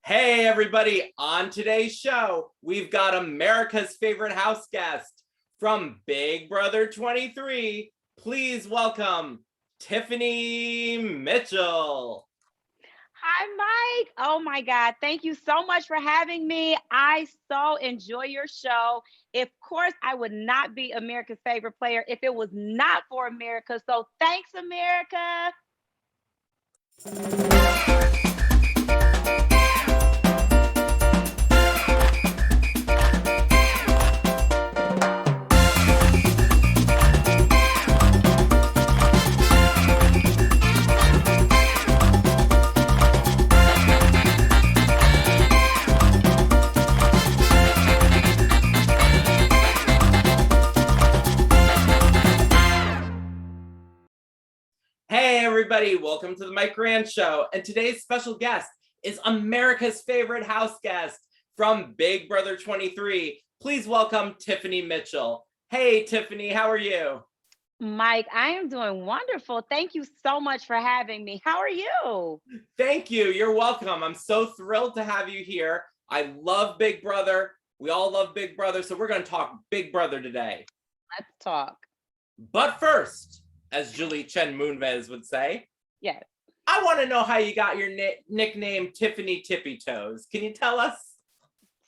Hey, everybody. On today's show, we've got America's favorite house guest from Big Brother 23. Please welcome Tiffany Mitchell. Hi, Mike. Oh my God. Thank you so much for having me. I so enjoy your show. Of course, I would not be America's favorite player if it was not for America. So thanks, America. Hey, everybody. Welcome to the Mike Grant Show. And today's special guest is America's favorite house guest from Big Brother 23. Please welcome Tiffany Mitchell. Hey, Tiffany, how are you? Mike, I am doing wonderful. Thank you so much for having me. How are you? Thank you. You're welcome. I'm so thrilled to have you here. I love Big Brother. We all love Big Brother. So we're going to talk Big Brother today. Let's talk. But first, as Julie Chen Moonves would say, yes, I want to know how you got your nickname Tiffany Tippy Toes. Can you tell us?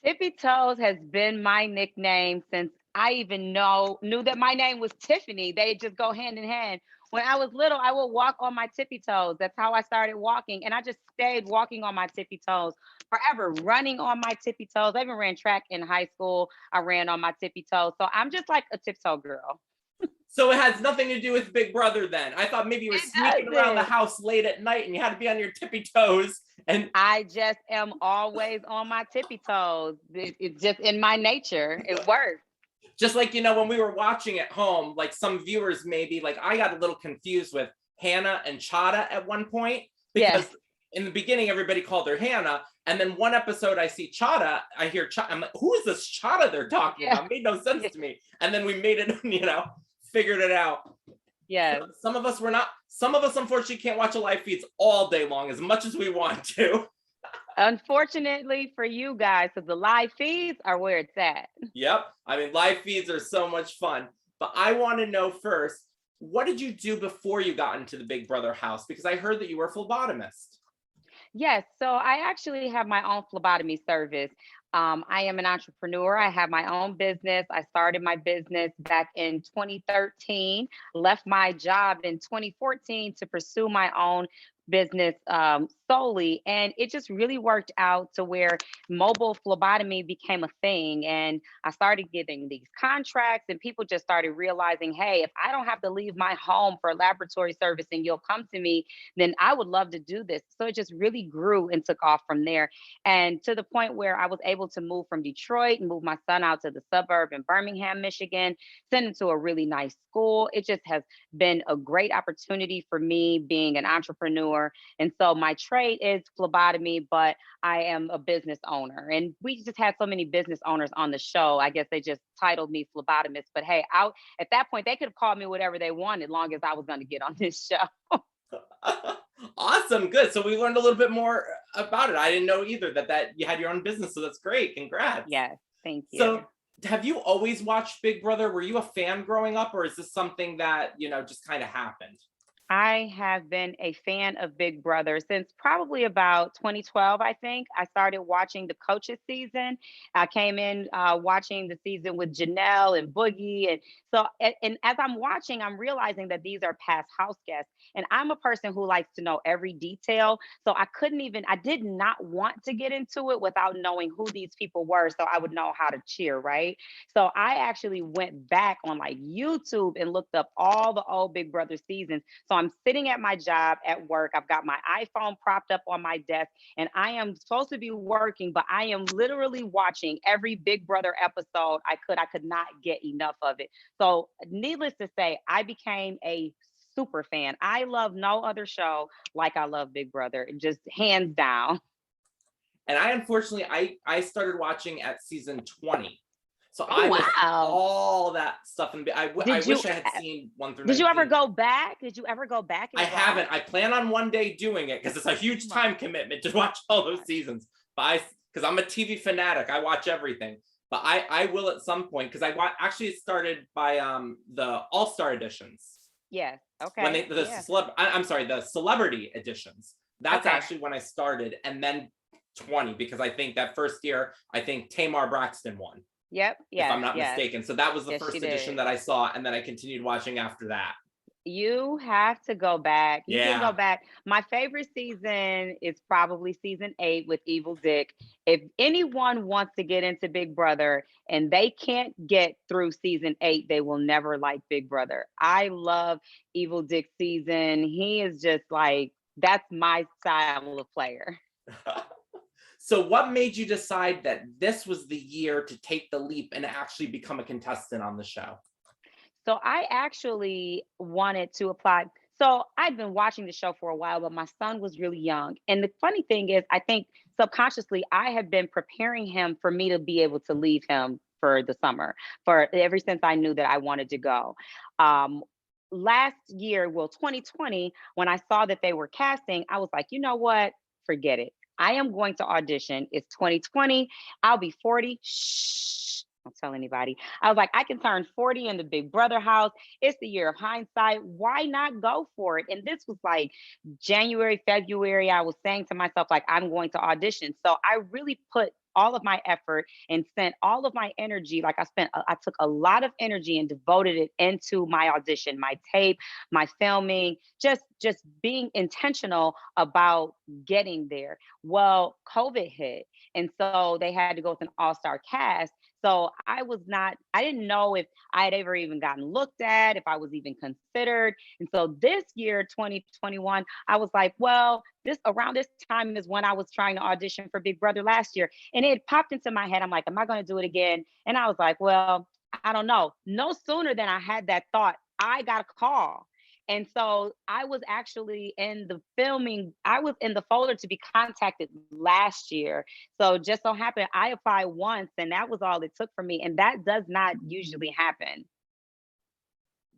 Tippy Toes has been my nickname since I even knew that my name was Tiffany. They just go hand in hand. When I was little, I would walk on my tippy toes. That's how I started walking. And I just stayed walking on my tippy toes forever, running on my tippy toes. I even ran track in high school. I ran on my tippy toes. So I'm just like a tiptoe girl. So it has nothing to do with Big Brother then. I thought maybe you were sneaking around the house late at night and you had to be on your tippy toes. And I just am always on my tippy toes. It's just in my nature. It works. Just like, when we were watching at home, like some viewers maybe, like I got a little confused with Hannah and Chada at one point. Because in the beginning, everybody called her Hannah. And then one episode I see Chada, I hear Chada. I'm like, who is this Chada they're talking about? It made no sense to me. And then we made it, figured it out. Yeah. Some of us unfortunately can't watch a live feeds all day long as much as we want to. Unfortunately for you guys, because the live feeds are where it's at. Yep. I mean, live feeds are so much fun. But I want to know first, what did you do before you got into the Big Brother house? Because I heard that you were a phlebotomist. Yes, so I actually have my own phlebotomy service. I am an entrepreneur. I have my own business. I started my business back in 2013, left my job in 2014 to pursue my own business solely. And it just really worked out to where mobile phlebotomy became a thing. And I started getting these contracts, and people just started realizing, hey, if I don't have to leave my home for laboratory service and you'll come to me, then I would love to do this. So it just really grew and took off from there. And to the point where I was able to move from Detroit and move my son out to the suburb in Birmingham, Michigan, send him to a really nice school. It just has been a great opportunity for me being an entrepreneur. And so my trade is phlebotomy, but I am a business owner. And we just had so many business owners on the show. I guess they just titled me phlebotomist. But hey, at that point, they could have called me whatever they wanted, long as I was going to get on this show. Awesome. Good. So we learned a little bit more about it. I didn't know either that you had your own business. So that's great. Congrats. Yes. Thank you. So have you always watched Big Brother? Were you a fan growing up, or is this something that, just kind of happened? I have been a fan of Big Brother since probably about 2012, I think. I started watching the coaches season. I came in watching the season with Janelle and Boogie. And so, and as I'm watching, I'm realizing that these are past house guests. And I'm a person who likes to know every detail. So I did not want to get into it without knowing who these people were, so I would know how to cheer, right? So I actually went back on like YouTube and looked up all the old Big Brother seasons. So I'm sitting at my job at work. I've got my iPhone propped up on my desk, and I am supposed to be working, but I am literally watching every Big Brother episode I could. I could not get enough of it. So needless to say, I became a super fan. I love no other show like I love Big Brother, just hands down. And I unfortunately, I started watching at season 20. So I missed all that stuff. And I wish I had seen 1 through 19. Did you ever go back? Did you ever go back? I haven't. I plan on one day doing it because it's a huge time commitment to watch all those seasons. But because I'm a TV fanatic, I watch everything. But I will at some point, because actually it started by the All-Star editions. Yes. When Okay. Yeah. I'm sorry, the celebrity editions. That's Okay. actually when I started, and then 20, because I think that first year, I think Tamar Braxton won, Yep. if I'm Yes. not Yes. mistaken. So that was the Yes, she first edition did. that I saw, and then I continued watching after that. You have to go back. You can go Yeah. back. My favorite season is probably season 8 with Evil Dick. If anyone wants to get into Big Brother and they can't get through season 8, they will never like Big Brother. I love Evil Dick season. He is just like, that's my style of player. So what made you decide that this was the year to take the leap and actually become a contestant on the show? So I actually wanted to apply. So I'd been watching the show for a while, but my son was really young. And the funny thing is, I think subconsciously I had been preparing him for me to be able to leave him for the summer, for ever since I knew that I wanted to go. Um, Last year, well, 2020, when I saw that they were casting, I was like, you know what? Forget it. I am going to audition. It's 2020. I'll be 40. Shh. Don't tell anybody. I was like, I can turn 40 in the Big Brother house. It's the year of hindsight. Why not go for it? And this was like January, February. I was saying to myself, like, I'm going to audition. So I really put all of my effort and spent all of my energy. Like I took a lot of energy and devoted it into my audition, my tape, my filming, just being intentional about getting there. Well, COVID hit. And so they had to go with an all-star cast. So I didn't know if I had ever even gotten looked at, if I was even considered. And so this year, 2021, I was like, well, this around this time is when I was trying to audition for Big Brother last year. And it popped into my head. I'm like, am I going to do it again? And I was like, well, I don't know. No sooner than I had that thought, I got a call. And so I was actually in the filming, I was in the folder to be contacted last year. So just so happened I applied once and that was all it took for me. And that does not usually happen.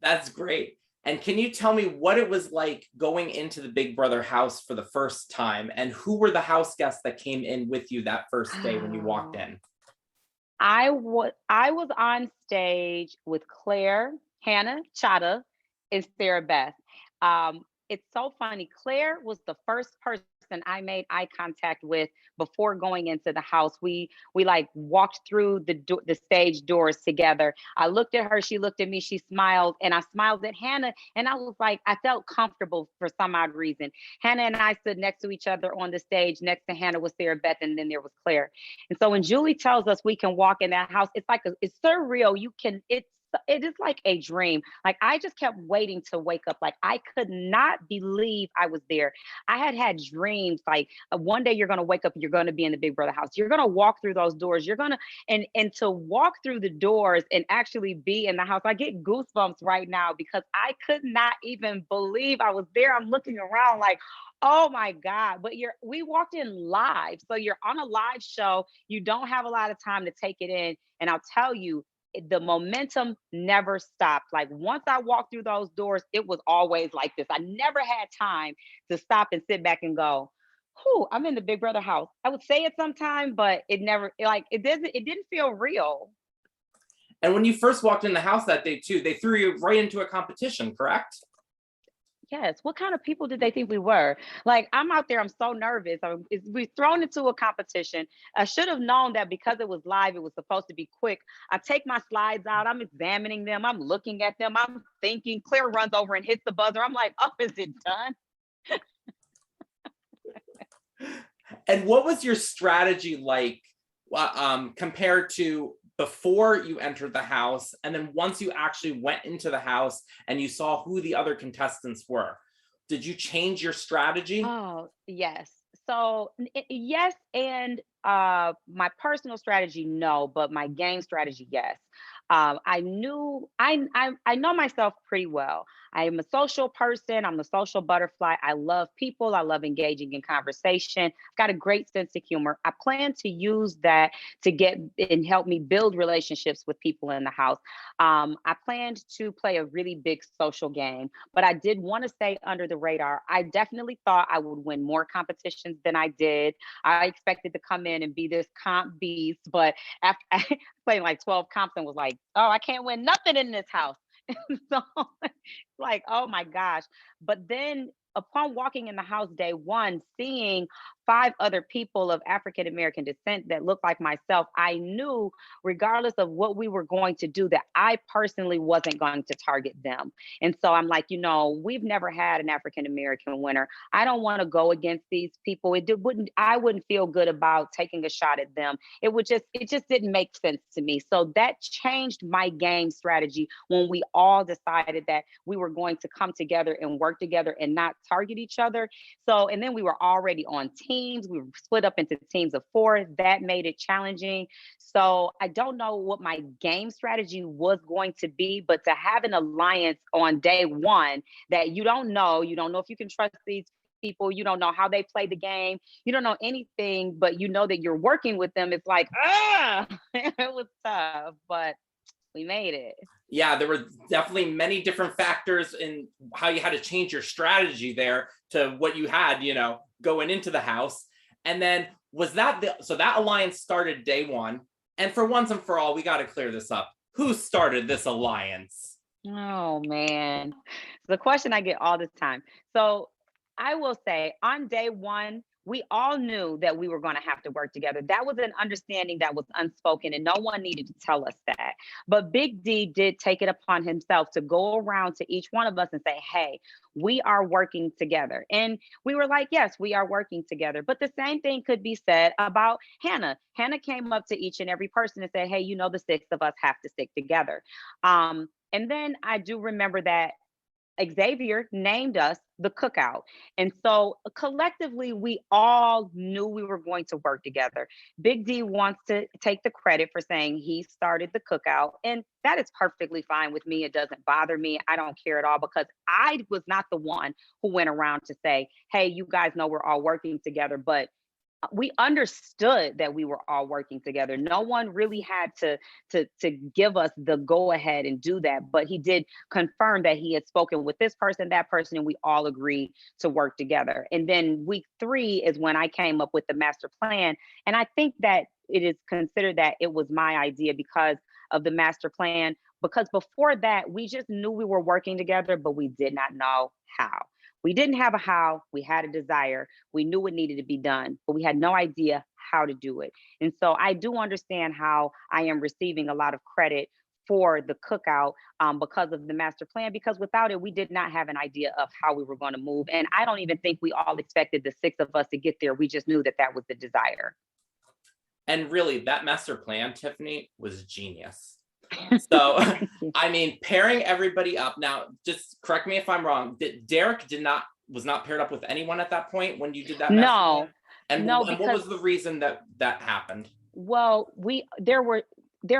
That's great. And can you tell me what it was like going into the Big Brother house for the first time, and who were the house guests that came in with you that first day when you walked Oh, in? I was on stage with Claire, Hannah, Chata, and Sarah Beth. It's so funny. Claire was the first person I made eye contact with before going into the house. We like walked through the stage doors together. I looked at her, she looked at me, she smiled, and I smiled at Hannah, and I was like, I felt comfortable for some odd reason. Hannah and I stood next to each other on the stage. Next to Hannah was Sarah Beth, and then there was Claire. And so when Julie tells us we can walk in that house, it's surreal. It is like a dream. Like I just kept waiting to wake up. Like I could not believe I was there. I had dreams like one day you're going to wake up and you're going to be in the Big Brother house. You're going to walk through those doors. You're going to and to walk through the doors and actually be in the house. I get goosebumps right now because I could not even believe I was there. I'm looking around like, oh my God. But we walked in live. So you're on a live show. You don't have a lot of time to take it in. And I'll tell you, the momentum never stopped. Like once I walked through those doors, it was always like this. I never had time to stop and sit back and go, "Whew, I'm in the Big Brother house." I would say it sometime, but it didn't feel real. And when you first walked in the house that day too, they threw you right into a competition, correct? Yes. What kind of people did they think we were? Like, I'm out there, I'm so nervous. We're thrown into a competition. I should have known that because it was live, it was supposed to be quick. I take my slides out, I'm examining them, I'm looking at them, I'm thinking. Claire runs over and hits the buzzer. I'm like, oh, is it done? And what was your strategy like compared to before you entered the house, and then once you actually went into the house and you saw who the other contestants were? Did you change your strategy? Oh, yes. So yes, and my personal strategy, no, but my game strategy, yes. I know myself pretty well. I am a social person. I'm a social butterfly. I love people. I love engaging in conversation. I've got a great sense of humor. I plan to use that to get and help me build relationships with people in the house. I planned to play a really big social game, but I did want to stay under the radar. I definitely thought I would win more competitions than I did. I expected to come in and be this comp beast, but after I played like 12 comps and was like, oh, I can't win nothing in this house. So like, oh my gosh. But then upon walking in the house day one, seeing five other people of African American descent that looked like myself, I knew, regardless of what we were going to do, that I personally wasn't going to target them. And so I'm like, we've never had an African American winner. I don't want to go against these people. I wouldn't feel good about taking a shot at them. It just didn't make sense to me. So that changed my game strategy when we all decided that we were going to come together and work together and not target each other. So, and then we were already on teams. We were split up into teams of 4. That made it challenging. So I don't know what my game strategy was going to be, but to have an alliance on day one that you don't know if you can trust these people, you don't know how they play the game, you don't know anything, but you know that you're working with them. It's like, it was tough, but we made it. Yeah, there were definitely many different factors in how you had to change your strategy there to what you had, going into the house. And then so that alliance started day one. And for once and for all, we got to clear this up. Who started this alliance? Oh man. The question I get all the time. So I will say on day one, we all knew that we were going to have to work together. That was an understanding that was unspoken, and no one needed to tell us that. But Big D did take it upon himself to go around to each one of us and say, hey, we are working together. And we were like, yes, we are working together. But the same thing could be said about Hannah. Hannah came up to each and every person and said, hey, the 6 of us have to stick together. And then I do remember that Xavier named us the Cookout. And so collectively, we all knew we were going to work together. Big D wants to take the credit for saying he started the Cookout. And that is perfectly fine with me. It doesn't bother me. I don't care at all because I was not the one who went around to say, hey, you guys know we're all working together. But we understood that we were all working together. No one really had to give us the go ahead and do that, but he did confirm that he had spoken with this person, that person, and we all agreed to work together. And then week 3 is when I came up with the master plan, and I think that it is considered that it was my idea because of the master plan. Because before that, we just knew we were working together, but we did not know how. We didn't have a how, we had a desire. We knew it needed to be done, but we had no idea how to do it. And so I do understand how I am receiving a lot of credit for the Cookout because of the master plan, because without it, we did not have an idea of how we were going to move. And I don't even think we all expected the 6 of us to get there. We just knew that that was the desire. And really, that master plan, Tiffany, was genius. So, I mean, pairing everybody up. Now, just correct me if I'm wrong. Derek was not paired up with anyone at that point when you did that master plan? And what was the reason that happened? Well, there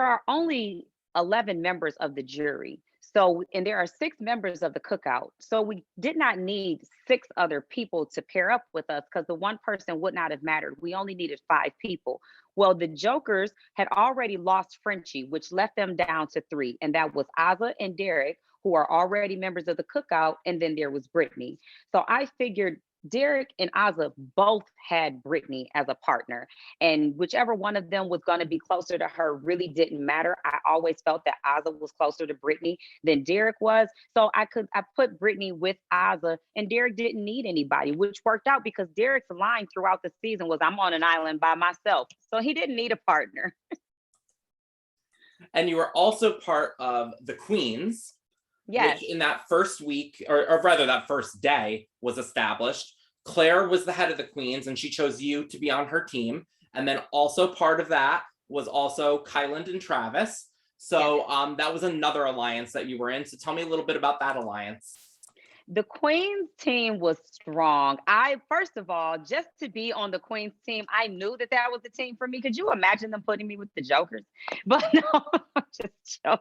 are only 11 members of the jury. So, and there are 6 members of the Cookout. So we did not need 6 other people to pair up with us because the one person would not have mattered. We only needed 5 people. Well, the Jokers had already lost Frenchie, which left them down to 3. And that was Aza and Derek, who are already members of the Cookout. And then there was Brittany. So I figured Derek and Aza both had Brittany as a partner, and whichever one of them was going to be closer to her really didn't matter. I always felt that Aza was closer to Brittany than Derek was, so I put Brittany with Aza, and Derek didn't need anybody, which worked out because Derek's line throughout the season was, "I'm on an island by myself," so he didn't need a partner. And you were also part of the Queens. Yes. Which in that first week, or rather that first day, was established. Claire was the head of the Queens, and she chose you to be on her team. And then also part of that was also Kyland and Travis. So yes. That was another alliance that you were in. So tell me a little bit about that alliance. The Queens team was strong. First of all, just to be on the Queens team, I knew that was the team for me. Could you imagine them putting me with the Jokers? But no, I'm just joking.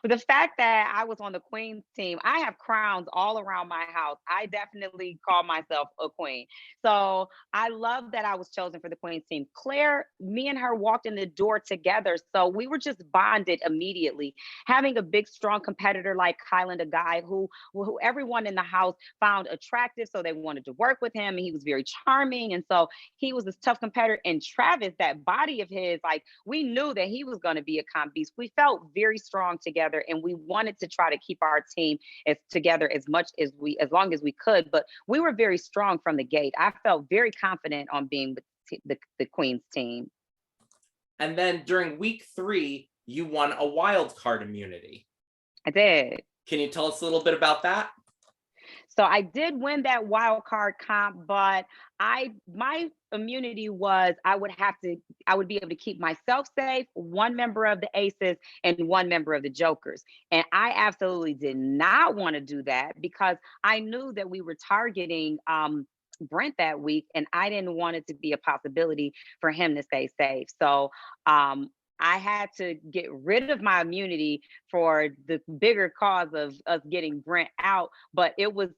The fact that I was on the Queen's team, I have crowns all around my house. I definitely call myself a queen. So I love that I was chosen for the Queen's team. Claire, me and her walked in the door together. So we were just bonded immediately. Having a big, strong competitor like Kylan, a guy who everyone in the house found attractive. So they wanted to work with him. And he was very charming. And so he was this tough competitor. And Travis, that body of his, like we knew that he was going to be a comp beast. We felt very strong together, and we wanted to try to keep our team as together as long as we could. But we were very strong from the gate. I felt very confident on being with the Queen's team. And then during week 3, you won a wild card immunity. I did. Can you tell us a little bit about that? So I did win that wild card comp, but my immunity was I would be able to keep myself safe, one member of the Aces and one member of the Jokers. And I absolutely did not want to do that because I knew that we were targeting Brent that week, and I didn't want it to be a possibility for him to stay safe. So I had to get rid of my immunity for the bigger cause of us getting Brent out. But it was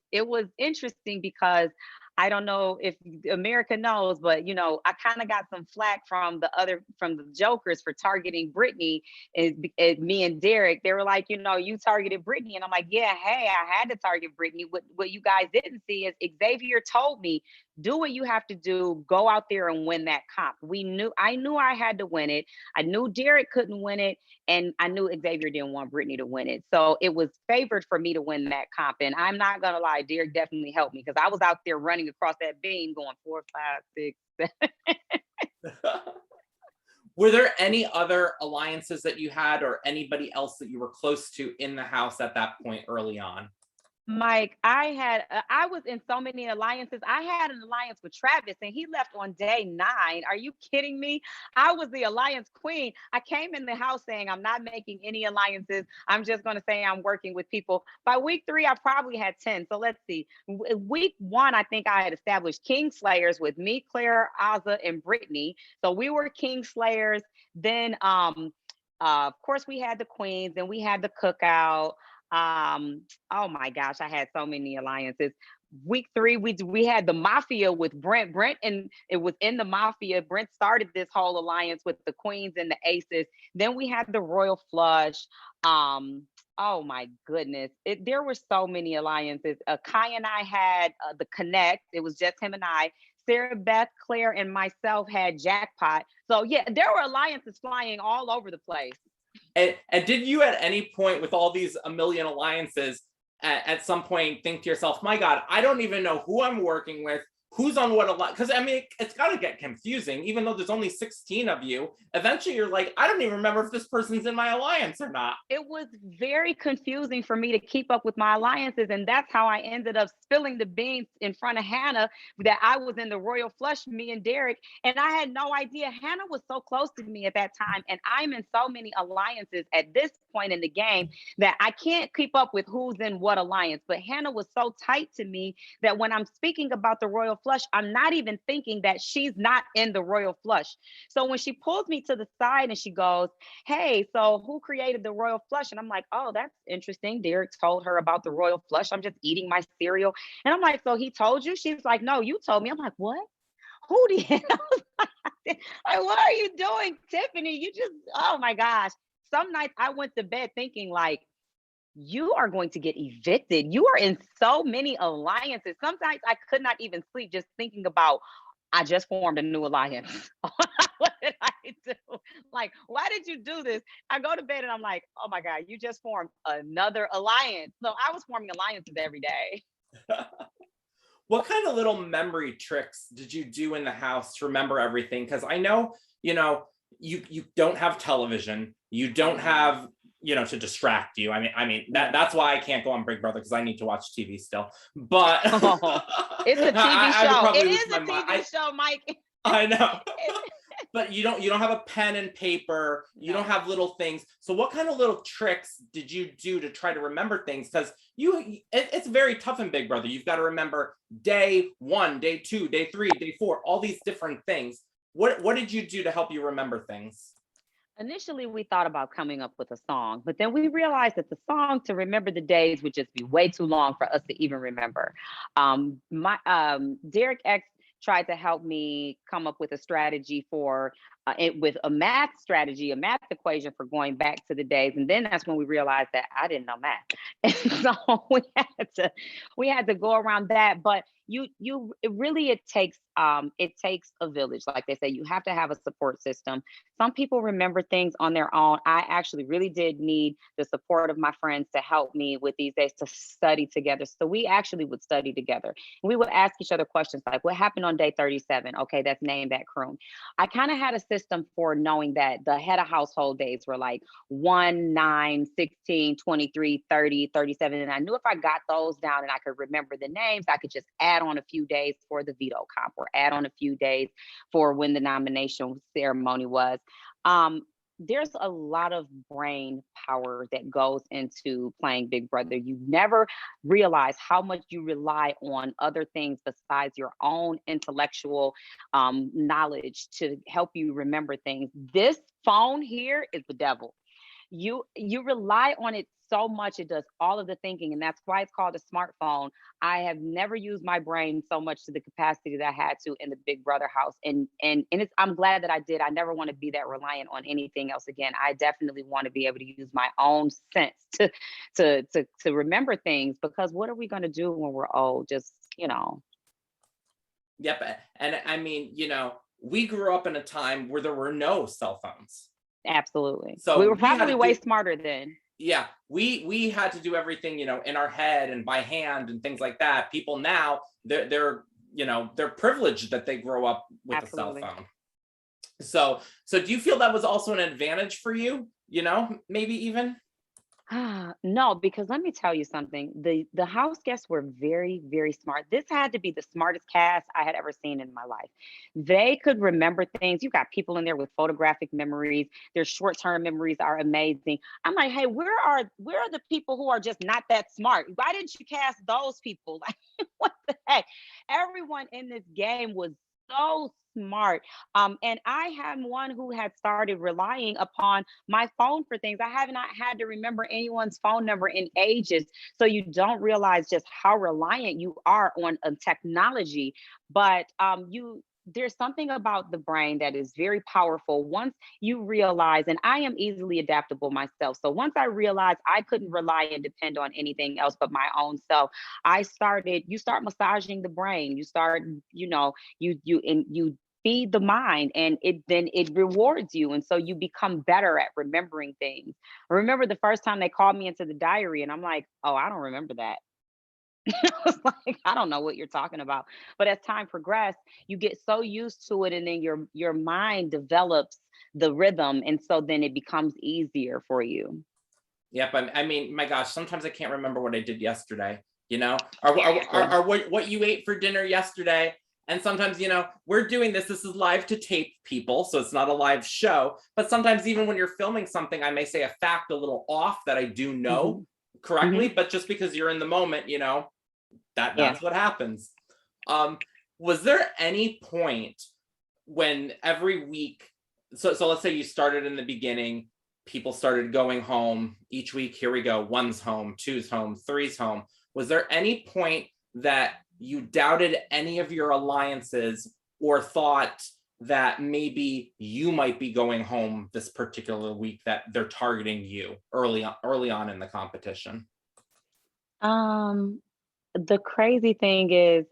interesting because I don't know if America knows, but I kind of got some flack from the Jokers for targeting Brittany and me and Derek. They were like, you targeted Brittany. And I'm like, yeah, hey, I had to target Brittany. What you guys didn't see is Xavier told me, do what you have to do, go out there and win that comp. I knew I had to win it. I knew Derek couldn't win it. And I knew Xavier didn't want Brittany to win it. So it was favored for me to win that comp. And I'm not going to lie, Derek definitely helped me because I was out there running across that beam going 4, 5, 6, 7. Were there any other alliances that you had or anybody else that you were close to in the house at that point early on? Mike, I was in so many alliances. I had an alliance with Travis and he left on day 9. Are you kidding me? I was the alliance queen. I came in the house saying I'm not making any alliances. I'm just going to say I'm working with people. By week 3, I probably had 10. So let's see. Week 1, I think I had established King Slayers with me, Claire, Azza, and Brittany. So we were King Slayers. Then, of course, we had the Queens, and we had the Cookout. Oh my gosh, I had so many alliances. Week 3, we had the Mafia with Brent, and it was in the Mafia. Brent started this whole alliance with the Queens and the Aces. Then we had the Royal Flush. Oh my goodness, there were so many alliances. Kai and I had the Connect. It was just him and I. Sarah Beth, Claire, and myself had Jackpot. So yeah, there were alliances flying all over the place. And did you at any point with all these a million alliances at some point think to yourself, my God, I don't even know who I'm working with, who's on what alliance? Because I mean, it's got to get confusing, even though there's only 16 of you. Eventually you're like, I don't even remember if this person's in my alliance or not. It was very confusing for me to keep up with my alliances. And that's how I ended up spilling the beans in front of Hannah that I was in the Royal Flush, me and Derek. And I had no idea. Hannah was so close to me at that time. And I'm in so many alliances at this point in the game that I can't keep up with who's in what alliance. But Hannah was so tight to me that when I'm speaking about the Royal Flush, I'm not even thinking that she's not in the Royal Flush. So when she pulls me to the side and she goes, hey, so who created the Royal Flush? And I'm like, oh, that's interesting. Derek told her about the Royal Flush. I'm just eating my cereal. And I'm like, so he told you? She's like, no, you told me. I'm like, what? Who did? Like, what are you doing, Tiffany? You just, oh my gosh. Some nights I went to bed thinking like, you are going to get evicted. You are in so many alliances. Sometimes I could not even sleep just thinking about, I just formed a new alliance. What did I do? Like, why did you do this? I go to bed and I'm like, oh my God, you just formed another alliance. So I was forming alliances every day. What kind of little memory tricks did you do in the house to remember everything? Because I know, you don't have television. You don't have to distract you. I mean that's why I can't go on Big Brother because I need to watch TV still. But it's a TV show. It is a TV show, Mike. I know. But you don't have a pen and paper. You don't have little things. So what kind of little tricks did you do to try to remember things? Because it's very tough in Big Brother. You've got to remember day 1, day 2, day 3, day 4, all these different things. What did you do to help you remember things? Initially, we thought about coming up with a song, but then we realized that the song to remember the days would just be way too long for us to even remember. My Derek X tried to help me come up with a strategy for it with a math strategy, a math equation for going back to the days, and then that's when we realized that I didn't know math, and so we had to go around that. But it really it takes a village, like they say. You have to have a support system. Some people remember things on their own. I actually really did need the support of my friends to help me with these days to study together. So we actually would study together. We would ask each other questions like, what happened on day 37? Okay, that's name that croon. I kind of had a system for knowing that the head of household days were like 1, 9, 16, 23, 30, 37. And I knew if I got those down and I could remember the names, I could just add on a few days for the veto comp or add on a few days for when the nomination ceremony was. There's a lot of brain power that goes into playing Big Brother. You never realize how much you rely on other things besides your own intellectual knowledge to help you remember things. This phone here is the devil. You rely on it so much, it does all of the thinking, and that's why it's called a smartphone. I have never used my brain so much to the capacity that I had to in the Big Brother house, and I'm glad that I did. I never want to be that reliant on anything else again. I definitely want to be able to use my own sense to remember things, because what are we going to do when we're old? Just, Yep. And I mean, we grew up in a time where there were no cell phones. Absolutely. So we were we had probably to way do, smarter then. yeah, we had to do everything, in our head and by hand and things like that. People now, they're privileged that they grow up with a cell Absolutely. phone. So do you feel that was also an advantage for you? Maybe even? No, because let me tell you something. The house guests were very, very smart. This had to be the smartest cast I had ever seen in my life. They could remember things. You got people in there with photographic memories. Their short-term memories are amazing. I'm like, hey, where are the people who are just not that smart? Why didn't you cast those people? Like, what the heck? Everyone in this game was so smart. And I had one who had started relying upon my phone for things. I have not had to remember anyone's phone number in ages. So you don't realize just how reliant you are on technology. But there's something about the brain that is very powerful once you realize, and I am easily adaptable myself. So once I realized I couldn't rely and depend on anything else but my own self, you start massaging the brain. You start, you feed the mind, and it rewards you, and so you become better at remembering things. I remember the first time they called me into the diary, and I'm like, oh, I don't remember that. I was like, I don't know what you're talking about. But as time progressed, you get so used to it, and then your mind develops the rhythm, and so then it becomes easier for you. Yep. I mean, my gosh, sometimes I can't remember what I did yesterday, or what you ate for dinner yesterday. And sometimes, we're doing this is live to tape, people, so it's not a live show. But sometimes even when you're filming something, I may say a fact a little off that I do know correctly, but just because you're in the moment, that's what happens. Was there any point when every week, so let's say you started in the beginning, people started going home each week, here we go, 1's home, 2's home, 3's home. Was there any point that you doubted any of your alliances or thought that maybe you might be going home this particular week, that they're targeting you early on in the competition? The crazy thing is,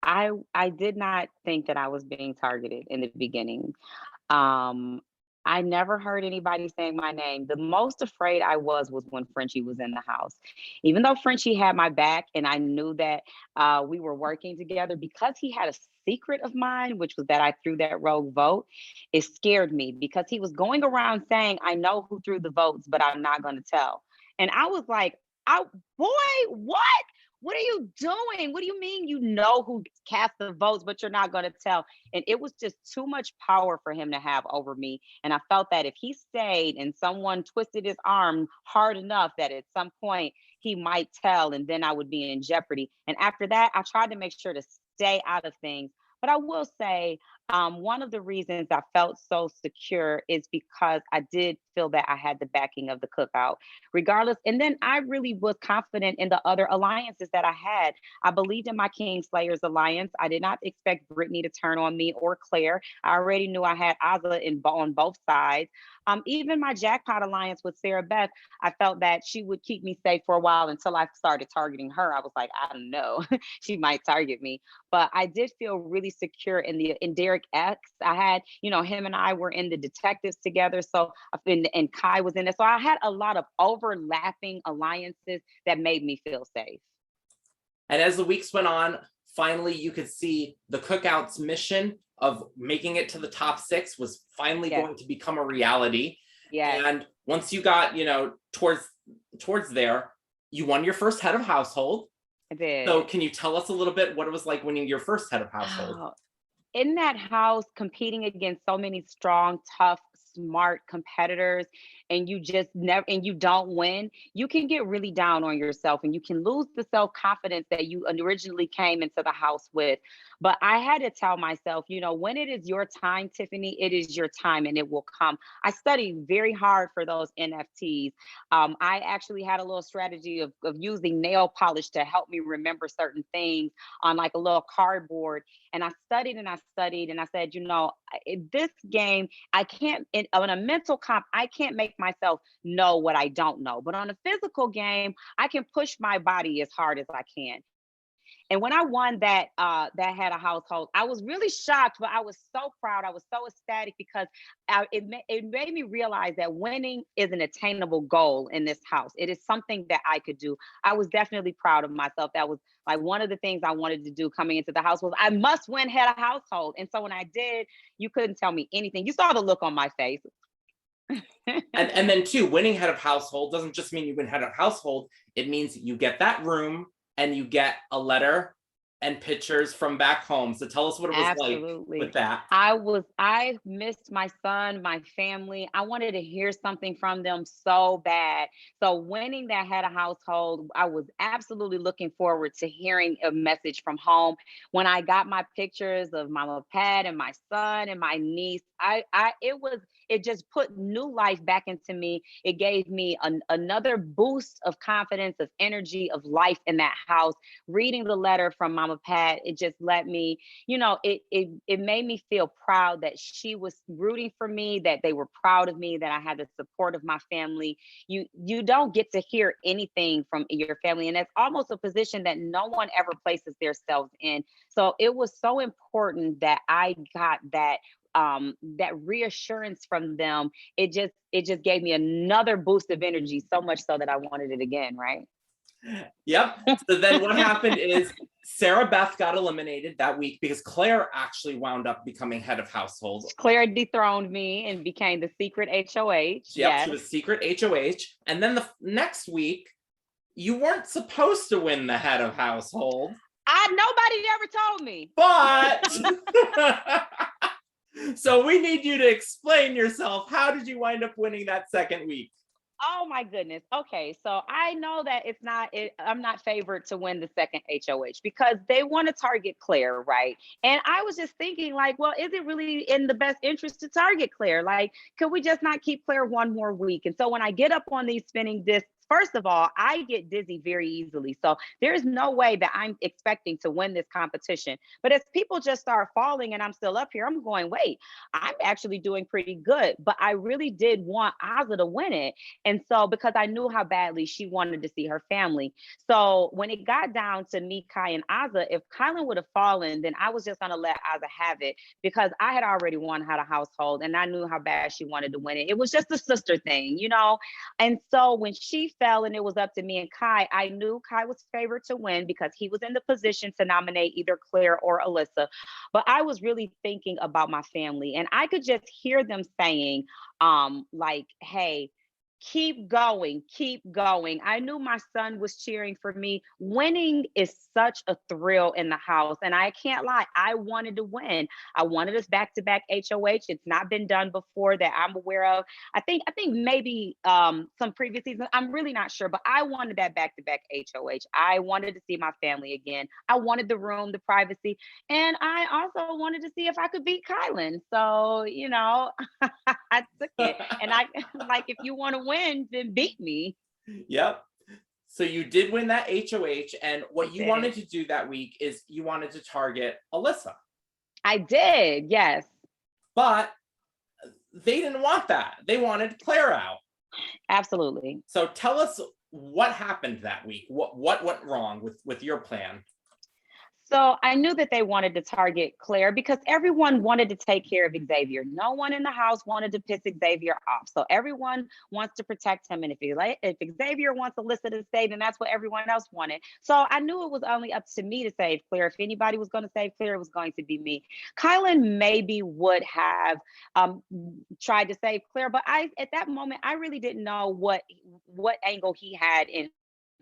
I did not think that I was being targeted in the beginning. Um, I never heard anybody saying my name. The most afraid I was when Frenchie was in the house. Even though Frenchie had my back and I knew that we were working together, because he had a secret of mine, which was that I threw that rogue vote, it scared me because he was going around saying, I know who threw the votes, but I'm not going to tell. And I was like, boy, what? What are you doing? What do you mean you know who cast the votes, but you're not going to tell? And it was just too much power for him to have over me. And I felt that if he stayed and someone twisted his arm hard enough, that at some point he might tell, and then I would be in jeopardy. And after that, I tried to make sure to stay out of things. But I will say, One of the reasons I felt so secure is because I did feel that I had the backing of the Cookout, regardless. And then I really was confident in the other alliances that I had. I believed in my Kingslayers alliance. I did not expect Brittany to turn on me or Claire. I already knew I had Azla on both sides. Even my Jackpot alliance with Sarah Beth, I felt that she would keep me safe for a while until I started targeting her. I was like, I don't know, she might target me. But I did feel really secure in Derek X. I had, him and I were in the detectives together. So and Kai was in it. So I had a lot of overlapping alliances that made me feel safe. And as the weeks went on, finally you could see the Cookout's mission of making it to the top 6 was finally going to become a reality. Yeah. And once you got, towards there, you won your first head of household. I did. So can you tell us a little bit what it was like winning your first head of household? Oh, in that house, competing against so many strong, tough, smart competitors, and you just never, and you don't win, you can get really down on yourself and you can lose the self-confidence that you originally came into the house with. But I had to tell myself, when it is your time, Tiffany, it is your time and it will come. I studied very hard for those NFTs. I actually had a little strategy of using nail polish to help me remember certain things on like a little cardboard. And I studied and I studied and I said, in this game, I can't, on a mental comp, I can't make myself know what I don't know. But on a physical game, I can push my body as hard as I can. And when I won that had a household, I was really shocked, but I was so proud. I was so ecstatic because it made me realize that winning is an attainable goal in this house. It is something that I could do. I was definitely proud of myself. That was like one of the things I wanted to do coming into the house was I must win head of household. And so when I did, you couldn't tell me anything. You saw the look on my face. and then too, winning head of household doesn't just mean you win head of household. It means you get that room and you get a letter and pictures from back home. So tell us what it was Absolutely. like with that. I missed my son, my family. I wanted to hear something from them so bad. So winning that head of household, I was absolutely looking forward to hearing a message from home. When I got my pictures of Mama Pat and my son and my niece, it just put new life back into me. It gave me another boost of confidence, of energy, of life in that house. Reading the letter from Mama Pat, it just let me, it made me feel proud that she was rooting for me, that they were proud of me, that I had the support of my family. You don't get to hear anything from your family, and it's almost a position that no one ever places themselves in. So it was so important that I got that reassurance from them. It just gave me another boost of energy, so much so that I wanted it again, right? Yep. So then what happened is Sarah Beth got eliminated that week because Claire actually wound up becoming head of household. Claire dethroned me and became the secret HOH. Yep, yes. She was secret HOH. And then the next week, you weren't supposed to win the head of household. Nobody ever told me. But so we need you to explain yourself. How did you wind up winning that second week? Oh my goodness. Okay. So I know that I'm not favored to win the second HOH because they want to target Claire, right? And I was just thinking like, well, is it really in the best interest to target Claire? Like, could we just not keep Claire one more week? And so when I get up on these spinning discs, first of all, I get dizzy very easily. So there's no way that I'm expecting to win this competition. But as people just start falling and I'm still up here, I'm going, wait, I'm actually doing pretty good. But I really did want Azza to win it. And so because I knew how badly she wanted to see her family. So when it got down to me, Kai, and Azza, if Kylan would have fallen, then I was just going to let Azza have it because I had already won how to household and I knew how bad she wanted to win it. It was just a sister thing, And so when she fell and it was up to me and Kai, I knew Kai was favored to win because he was in the position to nominate either Claire or Alyssa. But I was really thinking about my family and I could just hear them saying, like, hey, keep going, keep going. I knew my son was cheering for me. Winning is such a thrill in the house. And I can't lie, I wanted to win. I wanted us back-to-back HOH. It's not been done before that I'm aware of. I think maybe some previous seasons. I'm really not sure, but I wanted that back-to-back HOH. I wanted to see my family again. I wanted the room, the privacy, and I also wanted to see if I could beat Kylan. So, I took it. And I like, if you want to win, then beat me. Yep. So you did win that HOH, and what you did. wanted to do that week is you wanted to target Alyssa. I did, yes. But they didn't want that. They wanted Claire out. Absolutely. So tell us what happened that week. What went wrong with your plan? So I knew that they wanted to target Claire because everyone wanted to take care of Xavier. No one in the house wanted to piss Xavier off. So everyone wants to protect him. And if Xavier wants Alyssa to stay, then that's what everyone else wanted. So I knew it was only up to me to save Claire. If anybody was going to save Claire, it was going to be me. Kylan maybe would have tried to save Claire, but at that moment, I really didn't know what angle he had and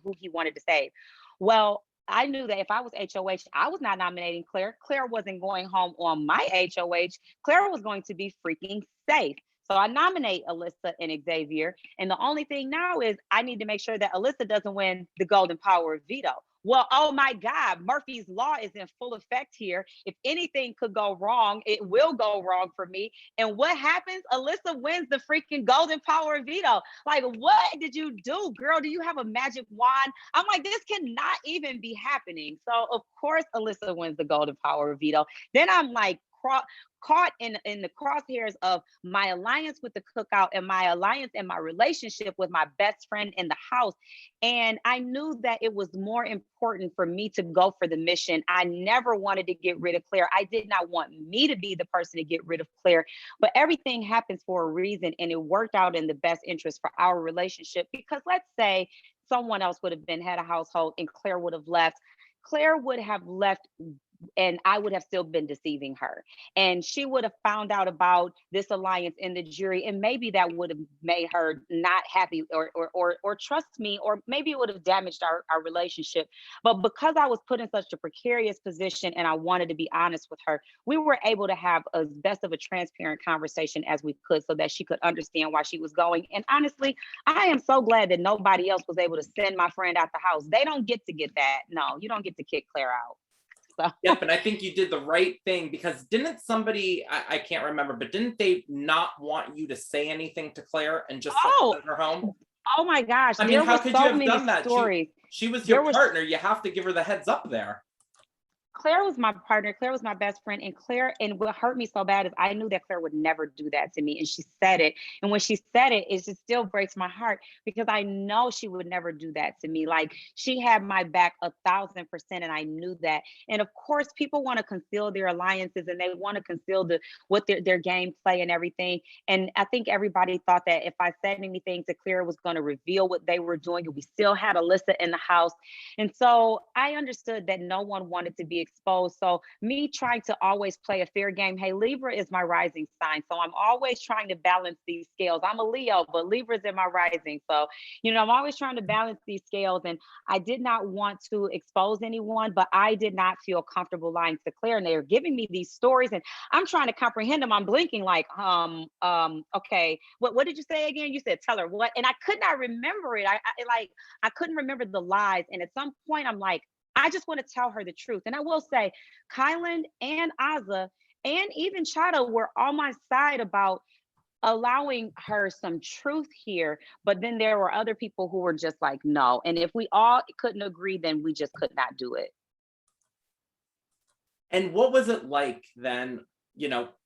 who he wanted to save. Well, I knew that if I was HOH, I was not nominating Claire. Claire wasn't going home on my HOH. Claire was going to be freaking safe. So I nominate Alyssa and Xavier. And the only thing now is I need to make sure that Alyssa doesn't win the golden power of veto. Well, oh my God, Murphy's Law is in full effect here. If anything could go wrong, it will go wrong for me. And what happens? Alyssa wins the freaking golden power of veto. Like, what did you do, girl? Do you have a magic wand? I'm like, this cannot even be happening. So of course, Alyssa wins the golden power of veto. Then I'm like, caught in the crosshairs of my alliance with the Cookout and my alliance and my relationship with my best friend in the house. And I knew that it was more important for me to go for the mission. I never wanted to get rid of Claire. I did not want me to be the person to get rid of Claire, but everything happens for a reason. And it worked out in the best interest for our relationship, because let's say someone else would have been head of household and Claire would have left. Claire would have left and I would have still been deceiving her. And she would have found out about this alliance in the jury. And maybe that would have made her not happy or trust me, or maybe it would have damaged our relationship. But because I was put in such a precarious position and I wanted to be honest with her, we were able to have as best of a transparent conversation as we could so that she could understand why she was going. And honestly, I am so glad that nobody else was able to send my friend out the house. They don't get to get that. No, you don't get to kick Claire out. So. Yep, and I think you did the right thing, because didn't somebody, I can't remember, but didn't they not want you to say anything to Claire and just send her home? Oh my gosh. I mean, how could you have done that? She was your partner. You have to give her the heads up there. Claire was my partner. Claire was my best friend. And what hurt me so bad is I knew that Claire would never do that to me. And she said it. And when she said it, it just still breaks my heart, because I know she would never do that to me. Like, she had my back 1,000%. And I knew that. And of course, people want to conceal their alliances and they want to conceal what their game play and everything. And I think everybody thought that if I said anything to Claire, it was going to reveal what they were doing. And we still had Alyssa in the house. And so I understood that no one wanted to be exposed. So me trying to always play a fair game. Hey, Libra is my rising sign. So I'm always trying to balance these scales. I'm a Leo, but Libra's in my rising. So, I'm always trying to balance these scales. And I did not want to expose anyone, but I did not feel comfortable lying to Claire. And they were giving me these stories and I'm trying to comprehend them. I'm blinking like, okay, what did you say again? You said, tell her what? And I could not remember it. I couldn't remember the lies. And at some point I'm like, I just want to tell her the truth. And I will say, Kylan and Azza and even Chada were on my side about allowing her some truth here. But then there were other people who were just like, no. And if we all couldn't agree, then we just could not do it. And what was it like then?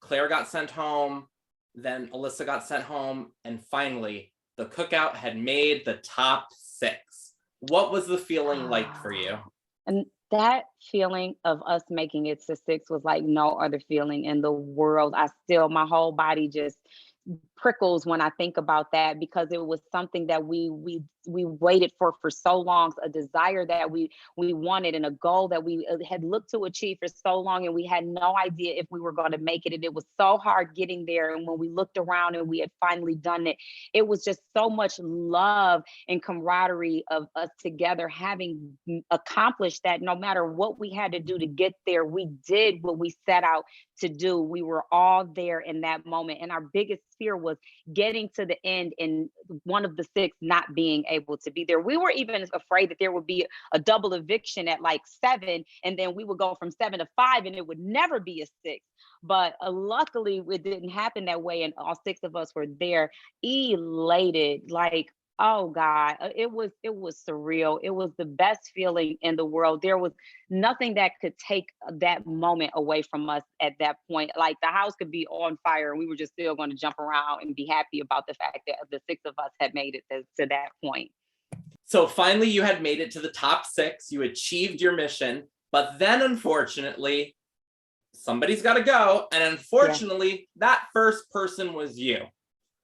Claire got sent home, then Alyssa got sent home, and finally the Cookout had made the top 6. What was the feeling like for you? And that feeling of us making it to 6 was like no other feeling in the world. My whole body just prickles when I think about that, because it was something that we waited for so long, a desire that we wanted, and a goal that we had looked to achieve for so long, and we had no idea if we were going to make it. And it was so hard getting there. And when we looked around and we had finally done it, it was just so much love and camaraderie of us together, having accomplished that. No matter what we had to do to get there, we did what we set out to do. We were all there in that moment. And our biggest fear was getting to the end and one of the 6 not being able to be there. We were even afraid that there would be a double eviction at like 7, and then we would go from 7 to 5 and it would never be a 6. But luckily it didn't happen that way, and all 6 of us were there, elated, like, oh God, it was surreal. It was the best feeling in the world. There was nothing that could take that moment away from us at that point. Like, the house could be on fire and we were just still going to jump around and be happy about the fact that the 6 of us had made it to that point. So finally you had made it to the top 6, you achieved your mission, but then unfortunately, somebody's got to go. And unfortunately, that first person was you.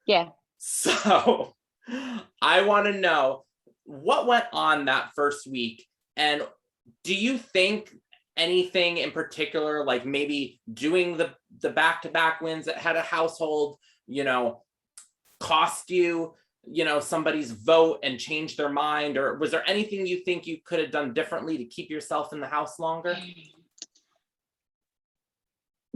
Yeah. So I want to know what went on that first week, and do you think anything in particular, like maybe doing the back-to-back wins at Head of Household, cost you, somebody's vote and change their mind? Or was there anything you think you could have done differently to keep yourself in the house longer?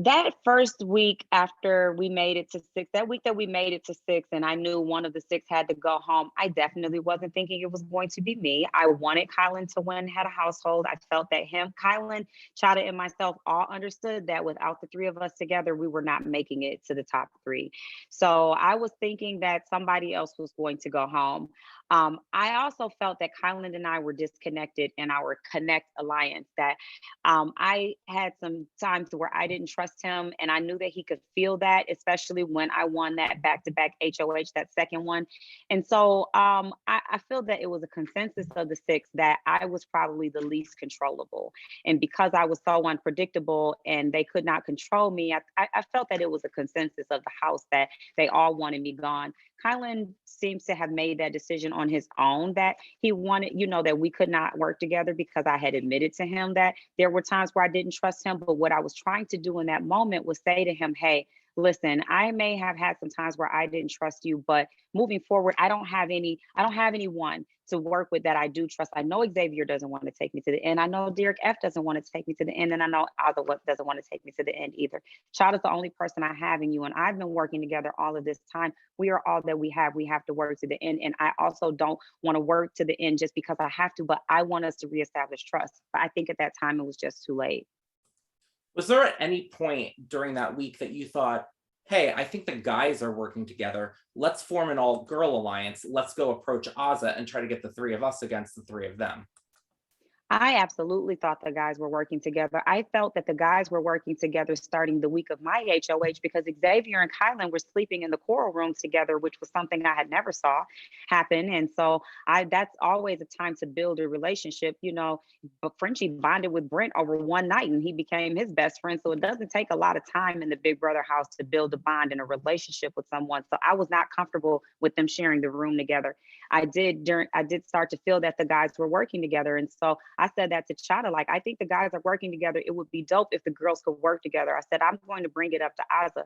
That first week after we made it to 6, that week that we made it to 6, and I knew one of the 6 had to go home, I definitely wasn't thinking it was going to be me. I wanted Kylan to win Head of Household. I felt that Kylan, Chada, and myself all understood that without the 3 of us together, we were not making it to the top 3. So I was thinking that somebody else was going to go home. I also felt that Kylan and I were disconnected in our Connect alliance, that I had some times where I didn't trust him, and I knew that he could feel that, especially when I won that back-to-back HOH, that second one. And so I feel that it was a consensus of the 6 that I was probably the least controllable. And because I was so unpredictable and they could not control me, I felt that it was a consensus of the house that they all wanted me gone. Kylan seems to have made that decision on his own, that he wanted, that we could not work together, because I had admitted to him that there were times where I didn't trust him. But what I was trying to do in that moment was say to him, hey, listen, I may have had some times where I didn't trust you, but moving forward, I don't have anyone to work with that I do trust. I know Xavier doesn't want to take me to the end. I know Derek F doesn't want to take me to the end. And I know Ozzy doesn't want to take me to the end either. Chada's the only person I have in you. And I've been working together all of this time. We are all that we have. We have to work to the end. And I also don't want to work to the end just because I have to, but I want us to reestablish trust. But I think at that time, it was just too late. Was there at any point during that week that you thought, hey, I think the guys are working together, let's form an all-girl alliance, let's go approach Azza and try to get the 3 of us against the 3 of them? I absolutely thought the guys were working together. I felt that the guys were working together starting the week of my HOH, because Xavier and Kylan were sleeping in the coral room together, which was something I had never saw happen. And so that's always a time to build a relationship. But Frenchie bonded with Brent over one night and he became his best friend. So it doesn't take a lot of time in the Big Brother house to build a bond and a relationship with someone. So I was not comfortable with them sharing the room together. I did start to feel that the guys were working together. And so I said that to Chada, like, I think the guys are working together. It would be dope if the girls could work together. I said, I'm going to bring it up to Azza.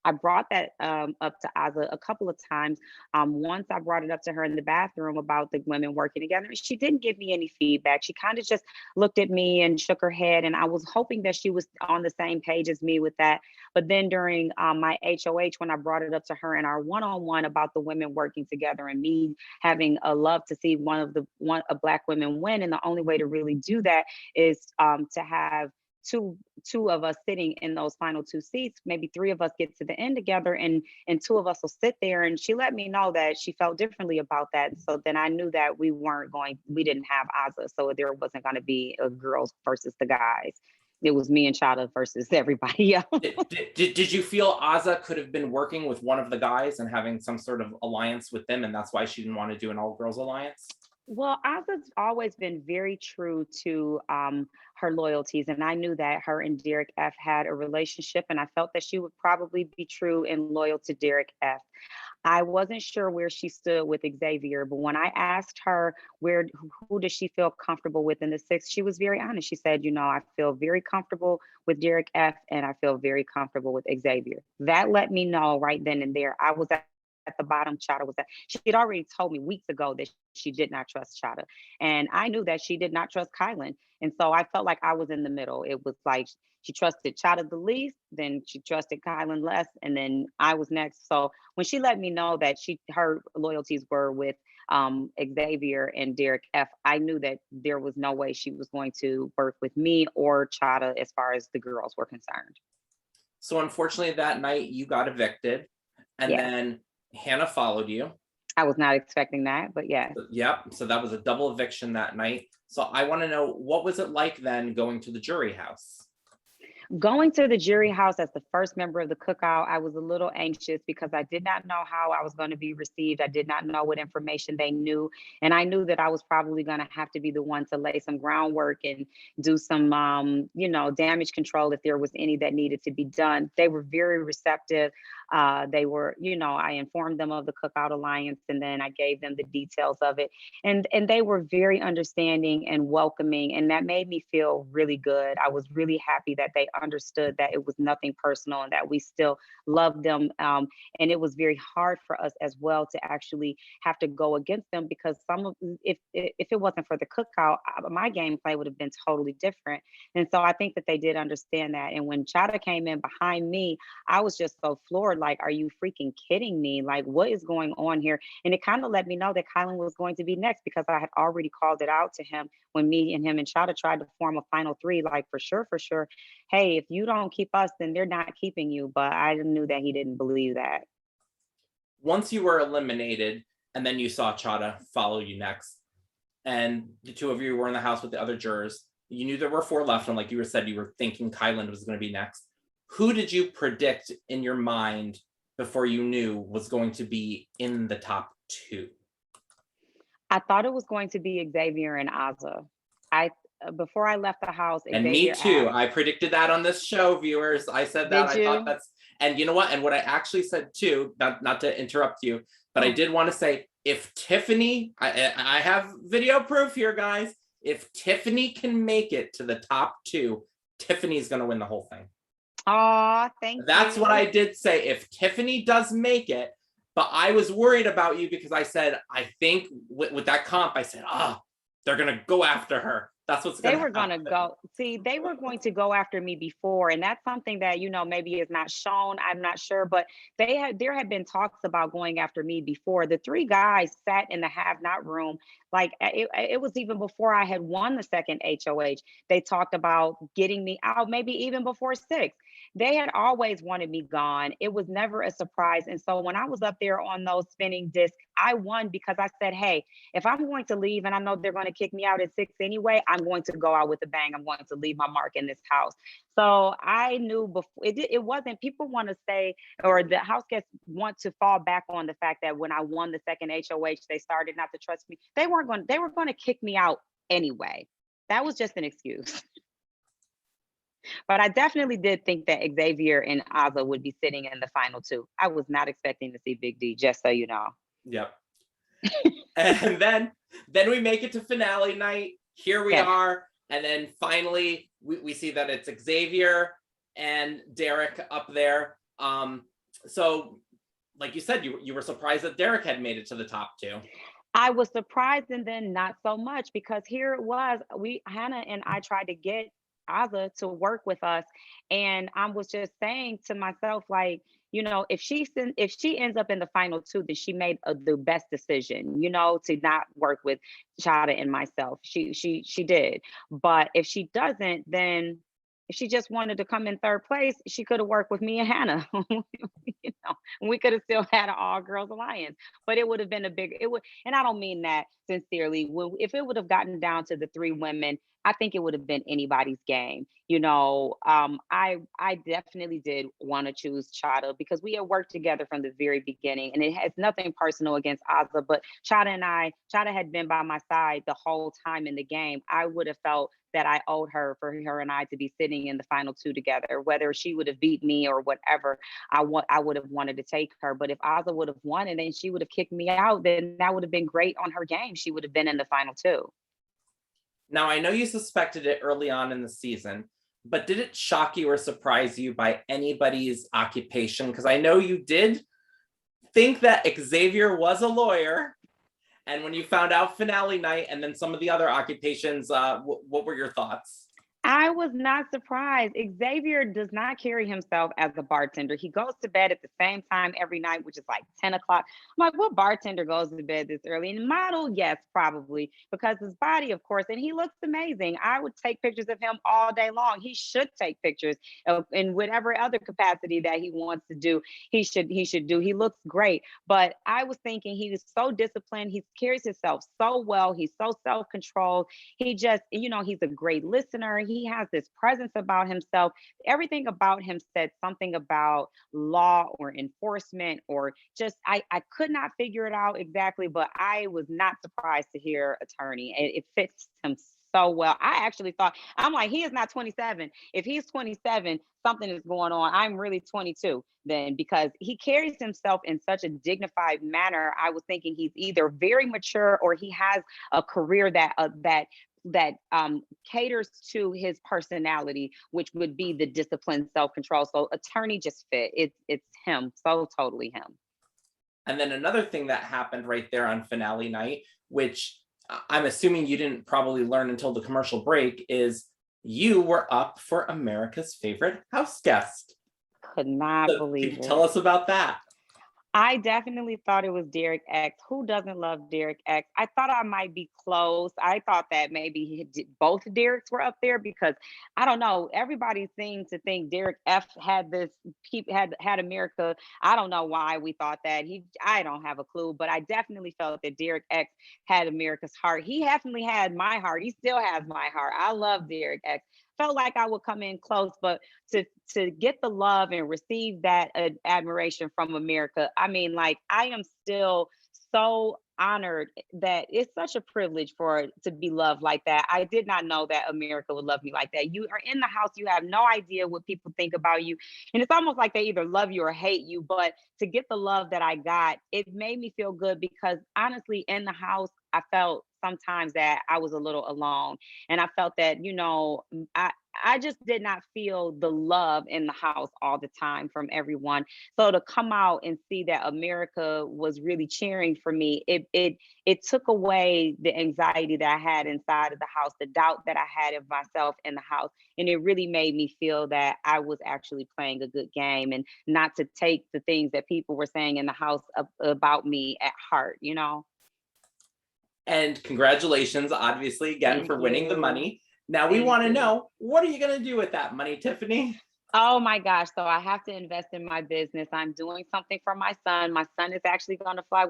I brought that up to Azza a couple of times. Once I brought it up to her in the bathroom about the women working together. She didn't give me any feedback. She kind of just looked at me and shook her head. And I was hoping that she was on the same page as me with that. But then during my HOH, when I brought it up to her in our one-on-one about the women working together and me having a love to see a Black woman win. And the only way to really do that is to have two of us sitting in those final 2 seats. Maybe 3 of us get to the end together, and 2 of us will sit there. And she let me know that she felt differently about that. So then I knew that we didn't have Azza, so there wasn't going to be a girls versus the guys. It was me and Chada versus everybody else. Did you feel Azza could have been working with one of the guys and having some sort of alliance with them, and that's why she didn't want to do an all-girls alliance? Well, Aza's always been very true to her loyalties, and I knew that her and Derek F had a relationship, and I felt that she would probably be true and loyal to Derek F. I wasn't sure where she stood with Xavier, but when I asked her who does she feel comfortable with in the six, she was very honest. She said, I feel very comfortable with Derek F and I feel very comfortable with Xavier. That let me know right then and there. I was at the bottom, Chada was at. She had already told me weeks ago that she did not trust Chada. And I knew that she did not trust Kylan. And so I felt like I was in the middle. It was like she trusted Chada the least, then she trusted Kylan less, and then I was next. So when she let me know that her loyalties were with Xavier and Derek F, I knew that there was no way she was going to work with me or Chada as far as the girls were concerned. So unfortunately that night you got evicted, and then Hannah followed you. I was not expecting that, but yeah. Yep. So that was a double eviction that night. So I want to know, what was it like then going to the jury house? Going to the jury house as the first member of the cookout, I was a little anxious because I did not know how I was going to be received. I did not know what information they knew. And I knew that I was probably going to have to be the one to lay some groundwork and do some, damage control if there was any that needed to be done. They were very receptive. They were, I informed them of the Cookout Alliance, and then I gave them the details of it. And they were very understanding and welcoming. And that made me feel really good. I was really happy that they understood that it was nothing personal and that we still loved them. And it was very hard for us as well to actually have to go against them, because if it wasn't for the cookout, my gameplay would have been totally different. And so I think that they did understand that. And when Chada came in behind me, I was just so floored. Like, are you freaking kidding me? Like, what is going on here? And it kind of let me know that Kylan was going to be next, because I had already called it out to him when me and him and Chada tried to form a final three, like for sure, hey, if you don't keep us, then they're not keeping you. But I knew that he didn't believe that. Once you were eliminated, and then you saw Chada follow you next, and the two of you were in the house with the other jurors, you knew there were 4 left, and like you said, you were thinking Kylan was going to be next. Who did you predict in your mind before you knew was going to be in the top 2? I thought it was going to be Xavier and Aza. Before I left the house, and Xavier me too. asked, I predicted that on this show, viewers. I said that. I thought that's, and you know what? And what I actually said too, not to interrupt you, but I did want to say, if Tiffany, I have video proof here, guys. If Tiffany can make it to the top 2, Tiffany's going to win the whole thing. Oh, thank you. That's what I did say. If Tiffany does make it, but I was worried about you because I said, I think with that comp, I said, they're going to go after her. That's what's they were going to go. See, they were going to go after me before, and that's something that maybe is not shown. I'm not sure, but there had been talks about going after me before. The 3 guys sat in the have-not room, like it was even before I had won the second HOH. They talked about getting me out, maybe even before 6. They had always wanted me gone. It was never a surprise. And so when I was up there on those spinning discs, I won because I said, hey, if I'm going to leave and I know they're going to kick me out at 6 anyway, I'm going to go out with a bang. I'm going to leave my mark in this house. So I knew before it wasn't, people want to say, or the house guests want to fall back on the fact that when I won the second HOH, they started not to trust me. They were going to kick me out anyway. That was just an excuse. But I definitely did think that Xavier and Aza would be sitting in the final 2. I was not expecting to see Big D, just so you know. Yep. And then we make it to finale night. Here we are. And then finally, we see that it's Xavier and Derek up there. So like you said, you were surprised that Derek had made it to the top 2. I was surprised, and then not so much, because here it was. Hannah and I tried to get Aza to work with us, and I was just saying to myself, like, if she ends up in the final 2, then she made the best decision, to not work with Chada and myself. She did. But if she doesn't, then if she just wanted to come in 3rd place, she could have worked with me and Hannah. We could have still had an all-girls alliance, but it would have been and I don't mean that sincerely. If it would have gotten down to the 3 women, I think it would have been anybody's game. I definitely did want to choose Chada because we had worked together from the very beginning, and it has nothing personal against Azza, but Chada had been by my side the whole time in the game. I would have felt that I owed her for her and I to be sitting in the final two together, whether she would have beat me or whatever. I would have wanted to take her, but if Azza would have won and then she would have kicked me out, then that would have been great on her game. She would have been in the final two. Now, I know you suspected it early on in the season, but did it shock you or surprise you by anybody's occupation? Because I know you did think that Xavier was a lawyer. And when you found out finale night and then some of the other occupations, what were your thoughts? I was not surprised. Xavier does not carry himself as a bartender. He goes to bed at the same time every night, which is like 10 o'clock. I'm like, what bartender goes to bed this early? And model, yes, probably, because his body, of course, and he looks amazing. I would take pictures of him all day long. He should take pictures in whatever other capacity that he wants to do. He should do. He looks great. But I was thinking he was so disciplined. He carries himself so well. He's so self-controlled. He just, he's a great listener. He has this presence about himself. Everything about him said something about law or enforcement or just, I could not figure it out exactly, but I was not surprised to hear attorney. It fits him so well. I actually thought, I'm like, he is not 27. If he's 27, something is going on. I'm really 22 then, because he carries himself in such a dignified manner. I was thinking he's either very mature or he has a career that caters to his personality, which would be the discipline, self-control. So attorney just fit. It's him, so totally him. And then another thing that happened right there on finale night, which I'm assuming you didn't probably learn until the commercial break, is you were up for America's favorite house guest. Could not believe it. Tell us about that. I definitely thought it was Derek X. Who doesn't love Derek X? I thought I might be close. I thought that maybe both Derek's were up there because I don't know. Everybody seemed to think Derek F had had America. I don't know why we thought that. I don't have a clue, but I definitely felt that Derek X had America's heart. He definitely had my heart. He still has my heart. I love Derek X. Felt like I would come in close, but to get the love and receive that admiration from America, I mean, like, I am still so honored that it's such a privilege to be loved like that. I did not know that America would love me like that. You are in the house, you have no idea what people think about you. And it's almost like they either love you or hate you. But to get the love that I got, it made me feel good because honestly, in the house, I felt sometimes that I was a little alone. And I felt that, I just did not feel the love in the house all the time from everyone. So to come out and see that America was really cheering for me, it took away the anxiety that I had inside of the house, the doubt that I had of myself in the house. And it really made me feel that I was actually playing a good game and not to take the things that people were saying in the house about me at heart, And congratulations, obviously, again, for winning the money. Now we want to know, what are you going to do with that money, Tiffany? Oh my gosh. So I have to invest in my business. I'm doing something for my son. My son is actually going to fly.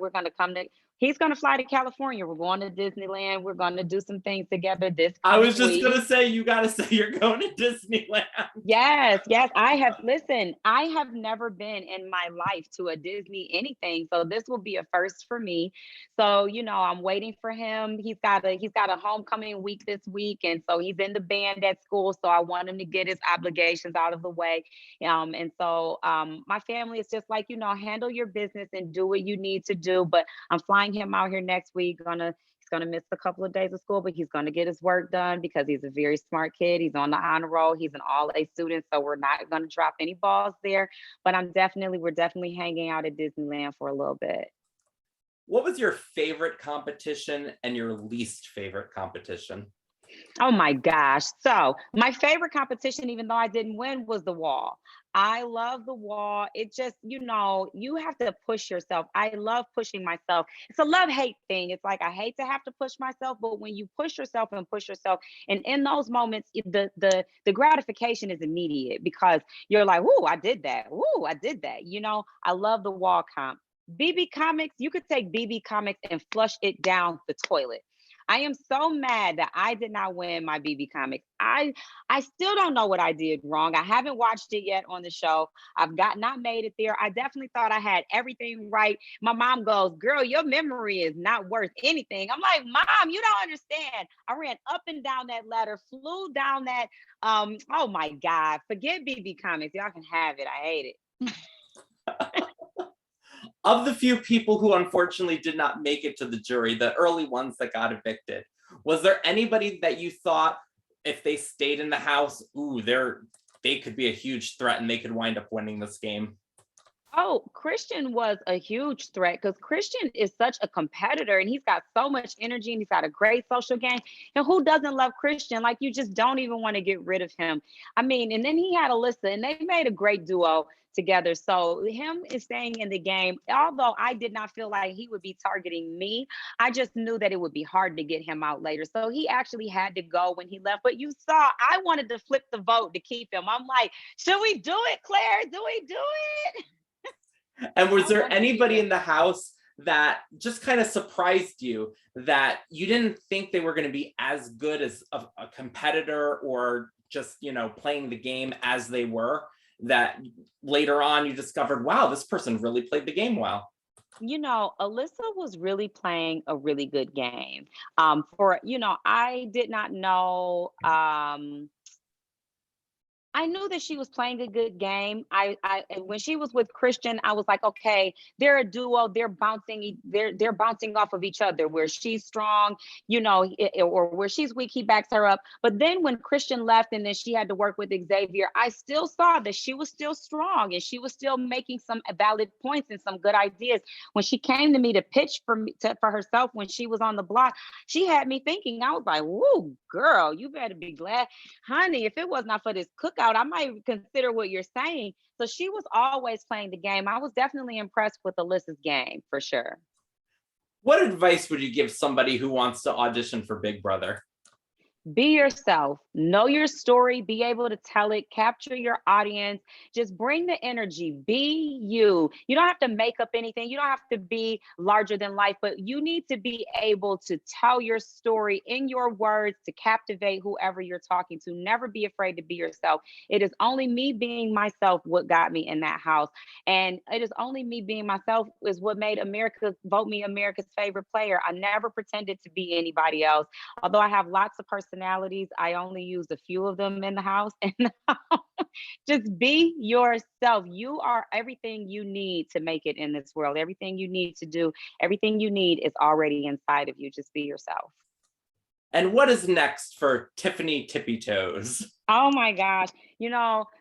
He's going to fly to California. We're going to Disneyland. We're going to do some things together this I was just week. going to say, you got to say you're going to Disneyland. Yes. I have never been in my life to a Disney anything. So this will be a first for me. So, I'm waiting for him. He's got a homecoming week this week. And so he's in the band at school. So I want him to get his obligations out of the way. And so my family is just like, handle your business and do what you need to do. But I'm flying him out here next week. He's gonna miss a couple of days of school, but he's gonna get his work done because he's a very smart kid. He's on the honor roll. He's an all-A student, so we're not gonna drop any balls there. But we're definitely hanging out at Disneyland for a little bit. What was your favorite competition and your least favorite competition? Oh my gosh. So my favorite competition, even though I didn't win, was the wall. I love the wall. It just, you have to push yourself. I love pushing myself. It's a love-hate thing. It's like, I hate to have to push myself, but when you push yourself, and in those moments, the gratification is immediate because you're like, "Ooh, I did that. Ooh, I did that." I love the wall comp. BB Comics, you could take BB Comics and flush it down the toilet. I am so mad that I did not win my BB Comics. I still don't know what I did wrong. I haven't watched it yet on the show. I've not made it there. I definitely thought I had everything right. My mom goes, "Girl, your memory is not worth anything." I'm like, "Mom, you don't understand. I ran up and down that ladder, flew down that oh my God. Forget BB Comics. Y'all can have it. I hate it." Of the few people who unfortunately did not make it to the jury, the early ones that got evicted, was there anybody that you thought if they stayed in the house, ooh, they could be a huge threat and they could wind up winning this game? Oh, Christian was a huge threat because Christian is such a competitor and he's got so much energy and he's got a great social game. And who doesn't love Christian? Like, you just don't even want to get rid of him. I mean, and then he had Alyssa and they made a great duo together. So him is staying in the game. Although I did not feel like he would be targeting me, I just knew that it would be hard to get him out later. So he actually had to go when he left. But you saw, I wanted to flip the vote to keep him. I'm like, should we do it, Claire? Do we do it? And was there anybody in the house that just kind of surprised you that you didn't think they were going to be as good as a competitor or just, playing the game as they were, that later on you discovered, wow, this person really played the game well? Alyssa was really playing a really good game. I did not know. I knew that she was playing a good game. And when she was with Christian, I was like, okay, they're a duo. They're bouncing off of each other. Where she's strong, or where she's weak, he backs her up. But then when Christian left, and then she had to work with Xavier, I still saw that she was still strong and she was still making some valid points and some good ideas. When she came to me to pitch for herself when she was on the block, she had me thinking. I was like, "Woo, girl, you better be glad, honey. If it was not for this cookout, I might consider what you're saying." So she was always playing the game. I was definitely impressed with Alyssa's game for sure. What advice would you give somebody who wants to audition for Big Brother? Be yourself, know your story, be able to tell it, capture your audience, just bring the energy, be you. You don't have to make up anything, you don't have to be larger than life, but you need to be able to tell your story in your words to captivate whoever you're talking to. Never be afraid to be yourself. It is only me being myself what got me in that house. And it is only me being myself is what made America vote me America's favorite player. I never pretended to be anybody else. Although I have lots of personalities, I only use a few of them in the house. And just be yourself. You are everything you need to make it in this world. Everything you need to do, everything you need is already inside of you. Just be yourself. And what is next for Tiffany Tippy Toes? Oh my gosh.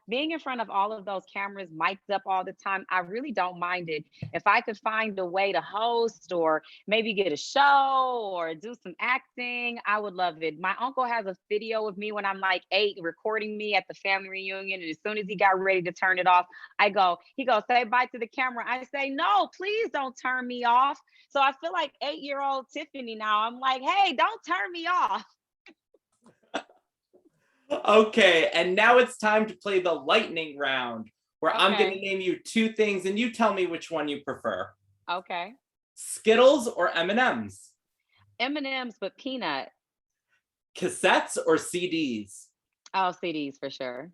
Being in front of all of those cameras, mic'd up all the time, I really don't mind it. If I could find a way to host or maybe get a show or do some acting, I would love it. My uncle has a video of me when I'm like 8 recording me at the family reunion. And as soon as he got ready to turn it off, he goes, "Say bye to the camera." I say, "No, please don't turn me off." So I feel like 8-year-old Tiffany now. I'm like, "Hey, don't turn me off." Okay, and now it's time to play the lightning round, where I'm going to name you 2 things and you tell me which one you prefer. Okay. Skittles or M&Ms? M&Ms, but peanut. Cassettes or CDs? Oh, CDs for sure.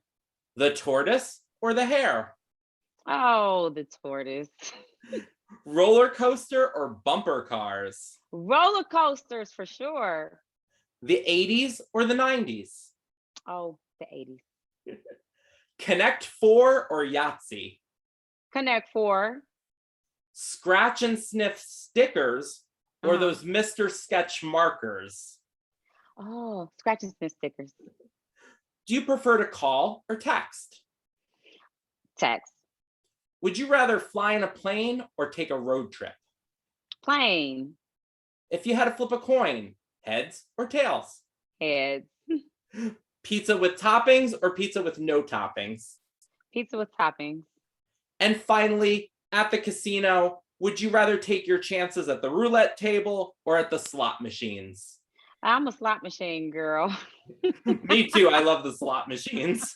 The tortoise or the hare? Oh, the tortoise. Roller coaster or bumper cars? Roller coasters for sure. The 80s or the 90s? Oh, the 80s. Connect 4 or Yahtzee? Connect 4. Scratch and sniff stickers or those Mr. Sketch markers? Oh, scratch and sniff stickers. Do you prefer to call or text? Text. Would you rather fly in a plane or take a road trip? Plane. If you had to flip a coin, heads or tails? Heads. Pizza with toppings or pizza with no toppings? Pizza with toppings. And finally, at the casino, would you rather take your chances at the roulette table or at the slot machines? I'm a slot machine girl. Me too. I love the slot machines.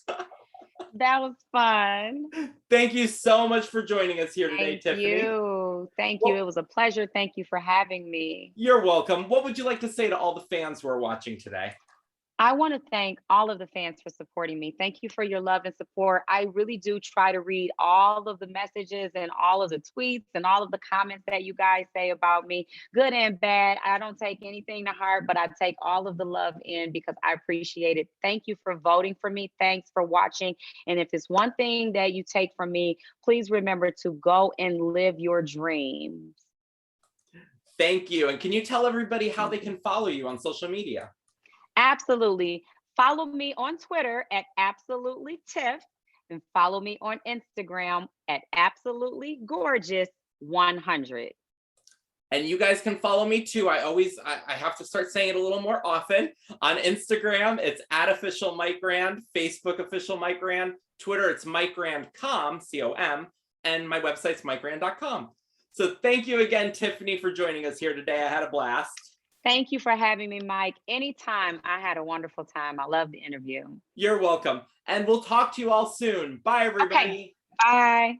That was fun. Thank you so much for joining us here today, Thank Tiffany. you. Thank you. It was a pleasure. Thank you for having me. You're welcome. What would you like to say to all the fans who are watching today? I want to thank all of the fans for supporting me. Thank you for your love and support. I really do try to read all of the messages and all of the tweets and all of the comments that you guys say about me, good and bad. I don't take anything to heart, but I take all of the love in because I appreciate it. Thank you for voting for me. Thanks for watching. And if it's one thing that you take from me, please remember to go and live your dreams. Thank you. And can you tell everybody how they can follow you on social media? Absolutely. Follow me on Twitter at absolutelytiff and follow me on Instagram at absolutely-gorgeous-100. And you guys can follow me too. I have to start saying it a little more often. On Instagram, it's @officialmikegrand, Facebook official Mike Grand, Twitter, it's MikeGrand.com, C-O-M, and my website's MikeGrand.com. So thank you again, Tiffany, for joining us here today. I had a blast. Thank you for having me, Mike. Anytime. I had a wonderful time. I love the interview. You're welcome. And we'll talk to you all soon. Bye, everybody. Okay. Bye.